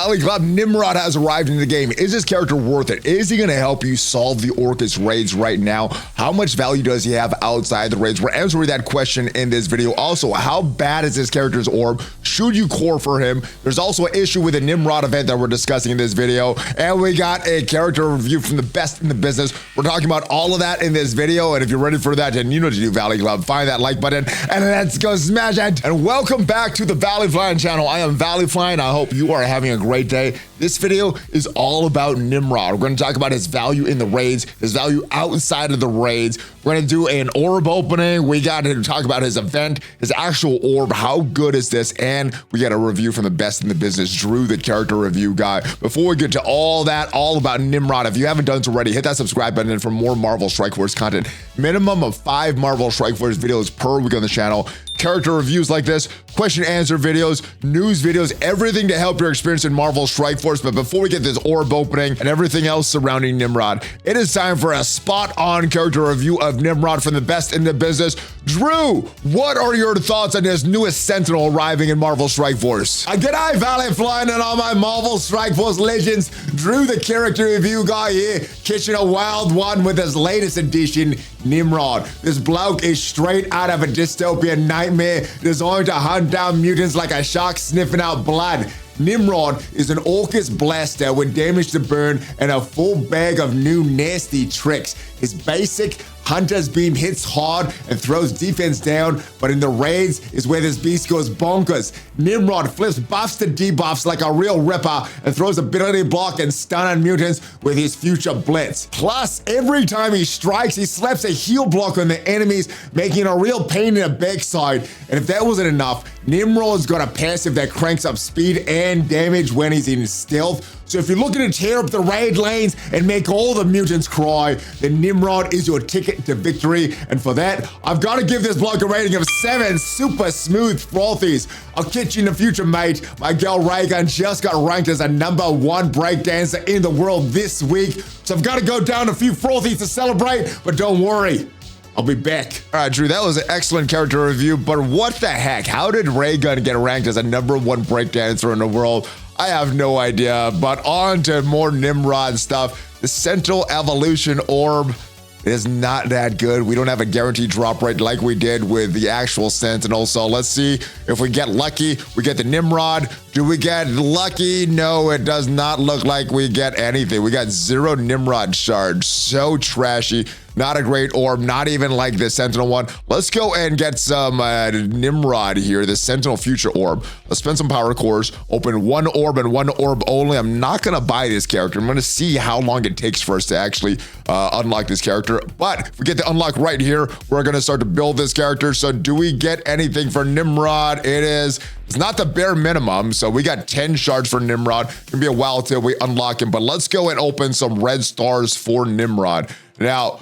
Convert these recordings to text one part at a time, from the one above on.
Valley Club, Nimrod has arrived in the game. Is this character worth it? Is he going to help you solve the Orchis raids right now? How much value does he have outside the raids? We're answering that question in this video. Also, how bad is this character's orb? Should you core for him? There's also an issue with the Nimrod event that we're discussing in this video. And we got a character review from the best in the business. We're talking about all of that in this video. And if you're ready for that, then you know what to do, Valley Club. Find that like button and let's go smash it. And welcome back to the ValleyFlyin channel. I am ValleyFlyin. I hope you are having a great day. This video is all about Nimrod. We're going to talk about his value in the raids, his value outside of the raids. We're going to do an orb opening. We got to talk about his event, his actual orb. How good is this? And we got a review from the best in the business, Drew, the character review guy. Before we get to all that, all about Nimrod, if you haven't done so already, hit that subscribe button for more Marvel Strike Force content. Minimum of 5 Marvel Strike Force videos per week on the channel. Character reviews like this, question answer videos, news videos, everything to help your experience in Marvel Strike Force. But before we get this orb opening and everything else surrounding Nimrod, it is time for a spot-on character review of Nimrod from the best in the business. Drew, what are your thoughts on this newest Sentinel arriving in Marvel Strike Force? G'day, ValleyFlyin and all my Marvel Strike Force legends. Drew, the character review guy here, catching a wild one with his latest edition, Nimrod. This bloke is straight out of a dystopian nightmare, designed to hunt down mutants like a shark sniffing out blood. Nimrod is an Orchis blaster with damage to burn and a full bag of new nasty tricks. His basic Hunter's Beam hits hard and throws defense down, but in the raids is where this beast goes bonkers. Nimrod flips buffs to debuffs like a real ripper and throws ability block and stun on mutants with his future blitz. Plus, every time he strikes, he slaps a heal block on the enemies, making a real pain in the backside. And if that wasn't enough, Nimrod's got a passive that cranks up speed and damage when he's in stealth. So if you're looking to tear up the raid lanes and make all the mutants cry, then Nimrod is your ticket to victory. And for that, I've got to give this bloke a rating of 7 super smooth frothies. I'll catch you in the future, mate. My girl Reagan just got ranked as a #1 breakdancer in the world this week. So I've got to go down a few frothies to celebrate, but don't worry, I'll be back. All right, Drew, that was an excellent character review, but what the heck? How did Raygun get ranked as a #1 breakdancer in the world? I have no idea, but on to more Nimrod stuff. The Sentinel Evolution Orb is not that good. We don't have a guaranteed drop rate like we did with the actual Sentinel. So let's see if we get lucky. We get the Nimrod. Do we get lucky? No, it does not look like we get anything. We got 0 Nimrod shards. So trashy. Not a great orb, not even like the Sentinel one. Let's go and get some Nimrod here, the Sentinel Future Orb. Let's spend some power cores, open 1 orb and 1 orb only. I'm not gonna buy this character. I'm gonna see how long it takes for us to actually unlock this character. But if we get the unlock right here, we're gonna start to build this character. So do we get anything for Nimrod? It's not the bare minimum, so we got 10 shards for Nimrod. It's gonna be a while till we unlock him, but let's go and open some red stars for Nimrod. Now,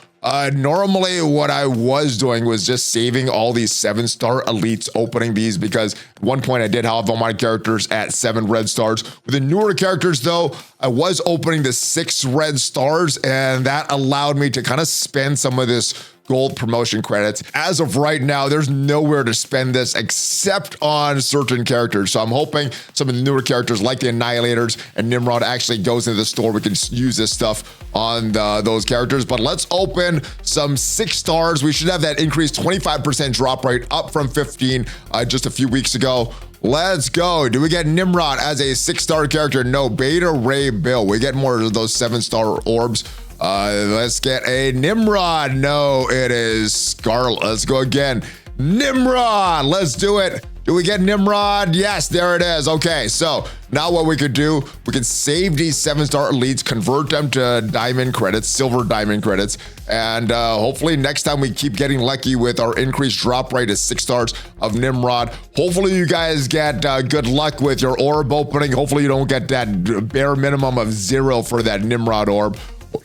normally what I was doing was just saving all these 7-star elites, opening these, because at one point I did have all my characters at 7 red stars. With the newer characters though, I was opening the 6 red stars, and that allowed me to kind of spend some of this gold promotion credits. As of right now, there's nowhere to spend this except on certain characters. So I'm hoping some of the newer characters like the Annihilators and Nimrod actually goes into the store. We can use this stuff on those characters. But let's open some 6 stars. We should have that increased 25% drop rate up from 15 just a few weeks ago. Let's go. Do we get Nimrod as a 6-star character? No. Beta Ray Bill. We get more of those 7-star orbs. Let's get a Nimrod. No, it is Scarlet. Let's go again. Nimrod. Let's do it. Do we get Nimrod? Yes, there it is. Okay, so now what we could do, we can save these 7-star elites, convert them to diamond credits, silver diamond credits, and hopefully next time we keep getting lucky with our increased drop rate is 6 stars of Nimrod. Hopefully you guys get good luck with your orb opening. Hopefully you don't get that bare minimum of 0 for that Nimrod orb.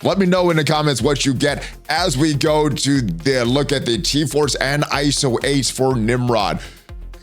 Let me know in the comments what you get as we go to look at the T4s and Iso-8s for Nimrod.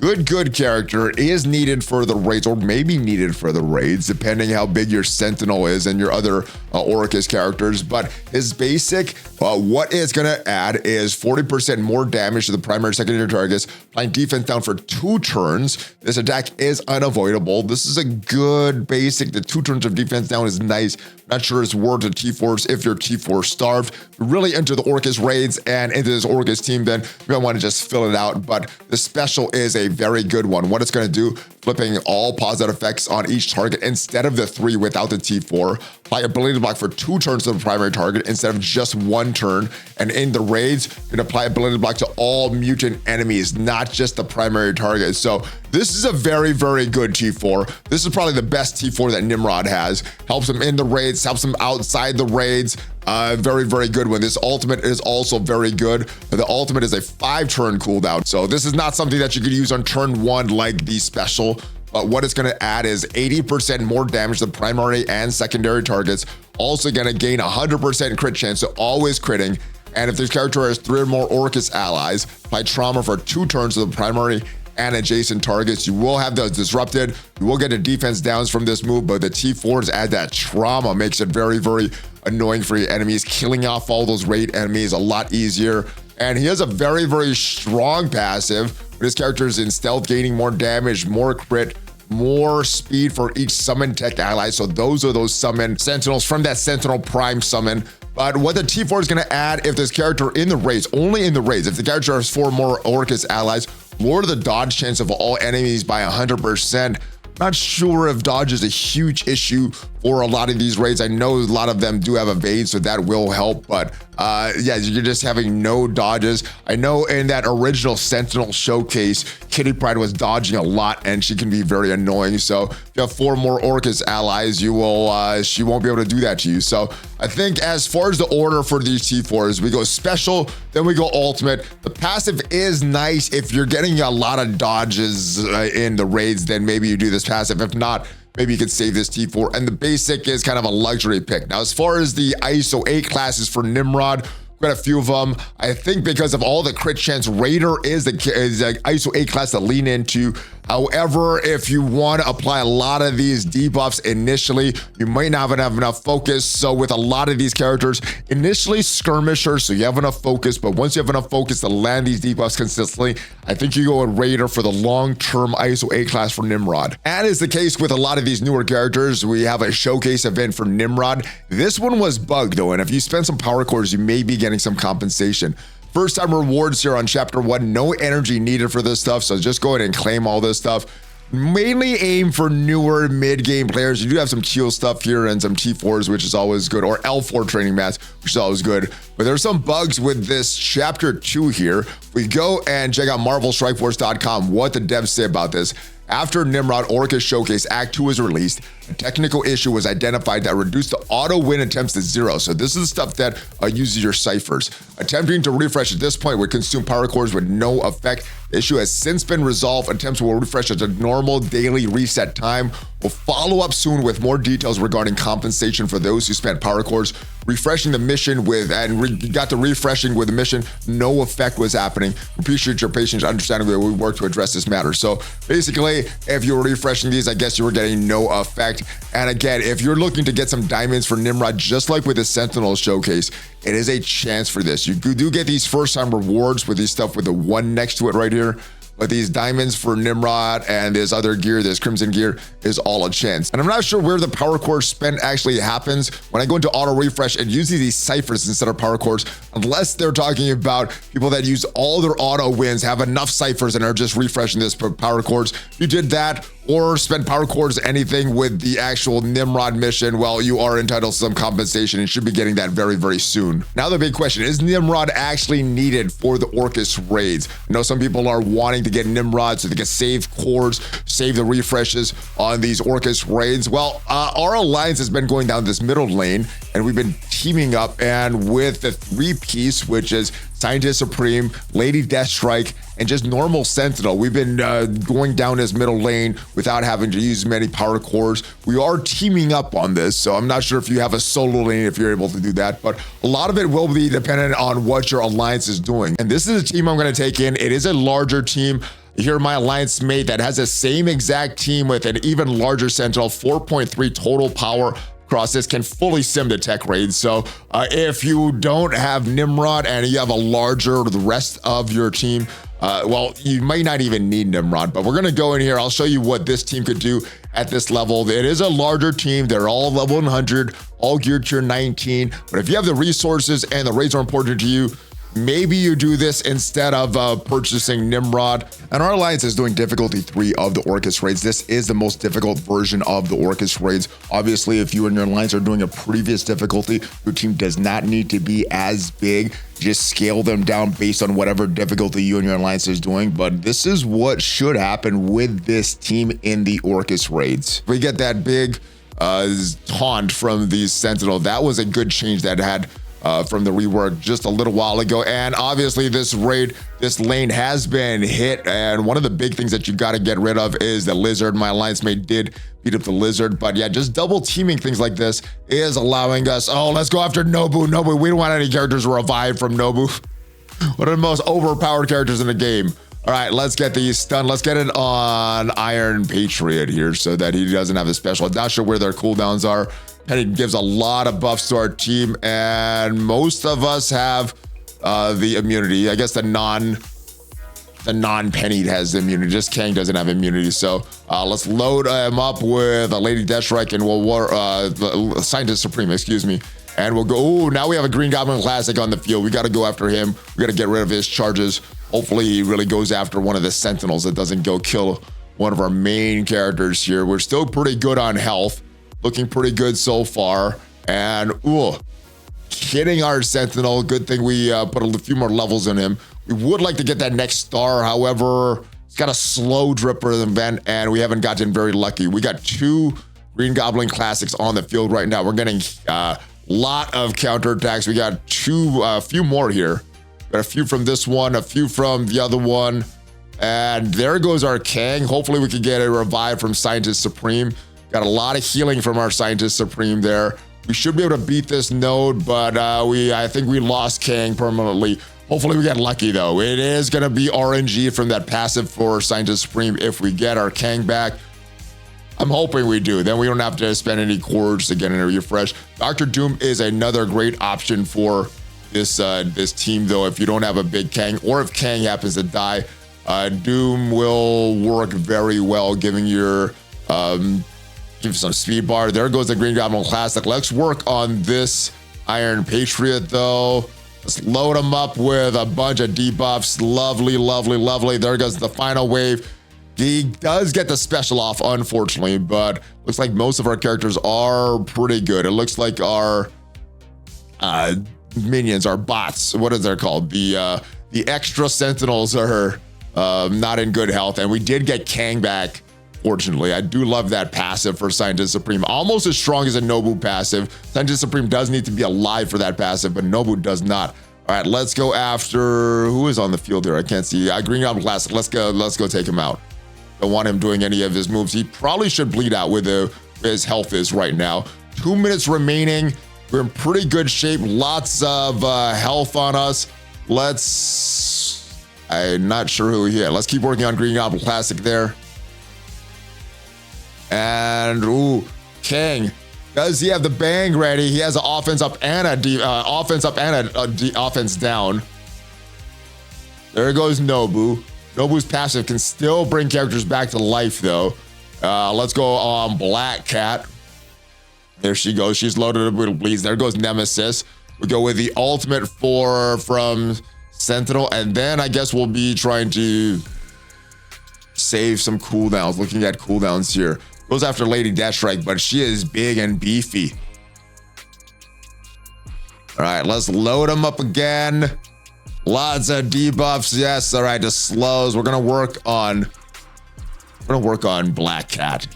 good character, is needed for the raids, or maybe needed for the raids, depending how big your Sentinel is and your other Orchis characters. But his basic, what it's gonna add is 40% more damage to the primary secondary targets, applying defense down for 2 turns. This attack is unavoidable. This is a good basic. The 2 turns of defense down is nice. Not sure it's worth the T4s if you're T4 starved. Really into the Orchis raids and into this Orchis team, then you're gonna want to just fill it out. But the special is a very good one. What it's gonna do, flipping all positive effects on each target instead of the 3 without the T4. Apply ability block for 2 turns to the primary target instead of just 1 turn. And in the raids, you can apply ability block to all mutant enemies, not just the primary target. So this is a very good T4. This is probably the best T4 that Nimrod has. Helps him in the raids, helps him outside the raids. Very good one. This ultimate is also very good. The ultimate is a 5-turn cooldown. So this is not something that you could use on turn 1 like the special. But what it's gonna add is 80% more damage to primary and secondary targets. Also gonna gain 100% crit chance, so always critting. And if this character has 3 or more Orchis allies, apply trauma for 2 turns to the primary and adjacent targets. You will have those disrupted. You will get the defense downs from this move, but the T4s add that trauma, makes it very annoying for your enemies. Killing off all those raid enemies a lot easier. And he has a very strong passive. This character is in stealth, gaining more damage, more crit, more speed for each summon tech ally. So those are those summon sentinels from that Sentinel Prime summon. But what the T4 is going to add, if this character in the raids, only in the raids, if the character has 4 more Orchis allies, lower the dodge chance of all enemies by 100%. Not sure if dodge is a huge issue for a lot of these raids. I know a lot of them do have evade, so that will help, but yeah, you're just having no dodges. I know in that original Sentinel showcase, Kitty Pryde was dodging a lot and she can be very annoying. So if you have 4 more Orchis allies, you will she won't be able to do that to you. So I think as far as the order for these T4s, we go special, then we go ultimate. The passive is nice. If you're getting a lot of dodges in the raids, then maybe you do this passive. If not, maybe you could save this T4. And the basic is kind of a luxury pick. Now, as far as the Iso-8 classes for Nimrod, we've got a few of them. I think because of all the crit chance, Raider is the Iso-8 class to lean into. However, if you want to apply a lot of these debuffs initially, you might not have enough focus. So with a lot of these characters, initially skirmishers, so you have enough focus, but once you have enough focus to land these debuffs consistently, I think you go with Raider for the long-term Iso-8 class for Nimrod. And is the case with a lot of these newer characters, we have a showcase event for Nimrod. This one was bugged though, and if you spend some power cores, you may be getting some compensation. First time rewards here on chapter 1, no energy needed for this stuff, so just go ahead and claim all this stuff. Mainly aim for newer mid-game players. You do have some teal stuff here and some T4s, which is always good, or L4 training mats, which is always good. But there's some bugs with this chapter 2 here. We go and check out MarvelStrikeForce.com, what the devs say about this. After Nimrod Orchis Showcase Act 2 is released, a technical issue was identified that reduced the auto win attempts to 0. So this is the stuff that uses your ciphers. Attempting to refresh at this point would consume power cores with no effect. The issue has since been resolved. Attempts will refresh at a normal daily reset time. We'll follow up soon with more details regarding compensation for those who spent power cores. Refreshing the mission with, got to refreshing with the mission, no effect was happening. Appreciate your patience, understanding that we work to address this matter. So basically, if you were refreshing these, I guess you were getting no effect. And again, if you're looking to get some diamonds for Nimrod, just like with the Sentinel showcase, it is a chance for this. You do get these first time rewards with these stuff with the 1 next to it right here. But these diamonds for Nimrod and this other gear, this crimson gear, is all a chance. And I'm not sure where the power core spend actually happens. When I go into auto refresh, it uses these ciphers instead of power cores, unless they're talking about people that use all their auto wins, have enough ciphers and are just refreshing this power cores. If you did that, or spend power cores anything with the actual Nimrod mission, well, you are entitled to some compensation and should be getting that very soon. Now the big question, is Nimrod actually needed for the Orchis raids? I know some people are wanting to get Nimrod so they can save cores, save the refreshes on these Orchis raids. Well, our alliance has been going down this middle lane and we've been teaming up, and with the 3-piece, which is Scientist Supreme, Lady Deathstrike, and just normal Sentinel, we've been going down this middle lane without having to use many power cores. We are teaming up on this, so I'm not sure if you have a solo lane if you're able to do that, but a lot of it will be dependent on what your alliance is doing. And this is a team I'm going to take in. It is a larger team. Here, my alliance mate that has the same exact team with an even larger Sentinel, 4.3 total power across this, can fully sim the tech raid. So if you don't have Nimrod and you have a larger, the rest of your team, well, you might not even need Nimrod, but we're gonna go in here. I'll show you what this team could do at this level. It is a larger team. They're all level 100, all geared to your 19. But if you have the resources and the raids are important to you, maybe you do this instead of purchasing Nimrod. And our alliance is doing difficulty 3 of the Orchis raids. This is the most difficult version of the Orchis raids. Obviously, if you and your alliance are doing a previous difficulty, your team does not need to be as big. Just scale them down based on whatever difficulty you and your alliance is doing. But this is what should happen with this team in the Orchis raids. We get that big taunt from the Sentinel. That was a good change that had from the rework just a little while ago. And obviously this raid, this lane has been hit, and one of the big things that you got to get rid of is the lizard. My alliance mate did beat up the lizard, but yeah, just double teaming things like this is allowing us, oh, let's go after Nobu. We don't want any characters revived from Nobu. One of the most overpowered characters in the game. All right, let's get these stunned. Let's get it on Iron Patriot here so that he doesn't have the special. I'm not sure where their cooldowns are. And it gives a lot of buffs to our team, and most of us have the immunity. I guess the non-pennied has the immunity. Just Kang doesn't have immunity. So let's load him up with a Lady Deathstrike and the Scientist Supreme, excuse me. And we'll go, oh, now we have a Green Goblin Classic on the field. We got to go after him. We got to get rid of his charges. Hopefully he really goes after one of the Sentinels that doesn't go kill one of our main characters here. We're still pretty good on health. Looking pretty good so far. And ooh, hitting our Sentinel. Good thing we put a few more levels in him. We would like to get that next star. However, it's got a slow dripper event, and we haven't gotten very lucky. We got 2 Green Goblin Classics on the field right now. We're getting a lot of counterattacks. We got a few more here. Got a few from this one, a few from the other one. And there goes our Kang. Hopefully we can get a revive from Scientist Supreme. Got a lot of healing from our Scientist Supreme there. We should be able to beat this node, but I think we lost Kang permanently. Hopefully we get lucky though. It is gonna be RNG from that passive for Scientist Supreme if we get our Kang back. I'm hoping we do. Then we don't have to spend any cores to get in a refresh. Dr. Doom is another great option for this team though. If you don't have a big Kang, or if Kang happens to die, Doom will work very well, giving your give some speed bar. There goes the Green Goblin Classic. Let's work on this Iron Patriot though. Let's load him up with a bunch of debuffs. Lovely, lovely, lovely. There goes the final wave. He does get the special off, unfortunately, but looks like most of our characters are pretty good. It looks like our minions, our bots, what is that called? The extra Sentinels are not in good health, and we did get Kang back. Fortunately, I do love that passive for Scientist Supreme. Almost as strong as a Nobu passive. Scientist Supreme does need to be alive for that passive, but Nobu does not. All right, let's go after, who is on the field here? I can't see. Green Goblin Classic. Let's go take him out. Don't want him doing any of his moves. He probably should bleed out with his health is right now. 2 minutes remaining. We're in pretty good shape. Lots of health on us. I'm not sure who he is. Let's keep working on Green Goblin Classic there. And ooh, Kang, does he have the bang ready? He has an offense up and a offense down. There goes Nobu. Nobu's passive can still bring characters back to life though. Let's go on Black Cat. There she goes. She's loaded up with bleeds. There goes Nemesis. We go with the ultimate from Sentinel, and then I guess we'll be trying to save some cooldowns. Looking at cooldowns here. Goes after Lady Deathstrike, but she is big and beefy. All right, let's load them up again. Lots of debuffs. Yes. All right, the slows. We're gonna work on Black Cat.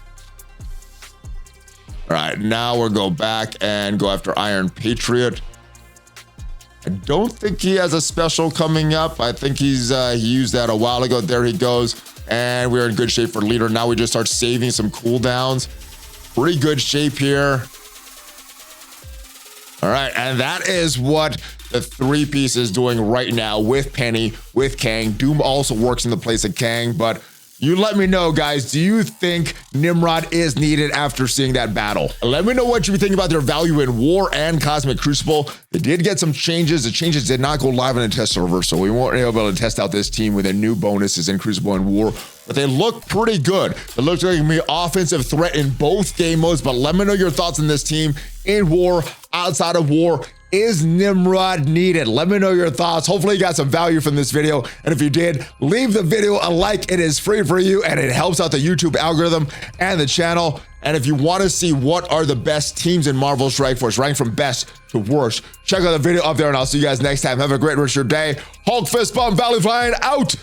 All right, now we'll go back and go after Iron Patriot. I don't think he has a special coming up. I think he used that a while ago. There he goes. And we're in good shape for leader. Now we just start saving some cooldowns. Pretty good shape here. All right, and that is what the 3-piece is doing right now with Penny, with Kang. Doom also works in the place of Kang, but you let me know, guys. Do you think Nimrod is needed after seeing that battle? Let me know what you think about their value in War and Cosmic Crucible. They did get some changes. The changes did not go live on the test server, so we weren't able to test out this team with their new bonuses in Crucible and War. But they look pretty good. It looks like it can be offensive threat in both game modes. But let me know your thoughts on this team in War, outside of War. Is Nimrod needed? Let me know your thoughts. Hopefully you got some value from this video. And if you did, leave the video a like. It is free for you and it helps out the YouTube algorithm and the channel. And if you want to see what are the best teams in Marvel Strike Force, ranked from best to worst, check out the video up there and I'll see you guys next time. Have a great rest of your day. Hulk fist bump, ValleyFlyin out.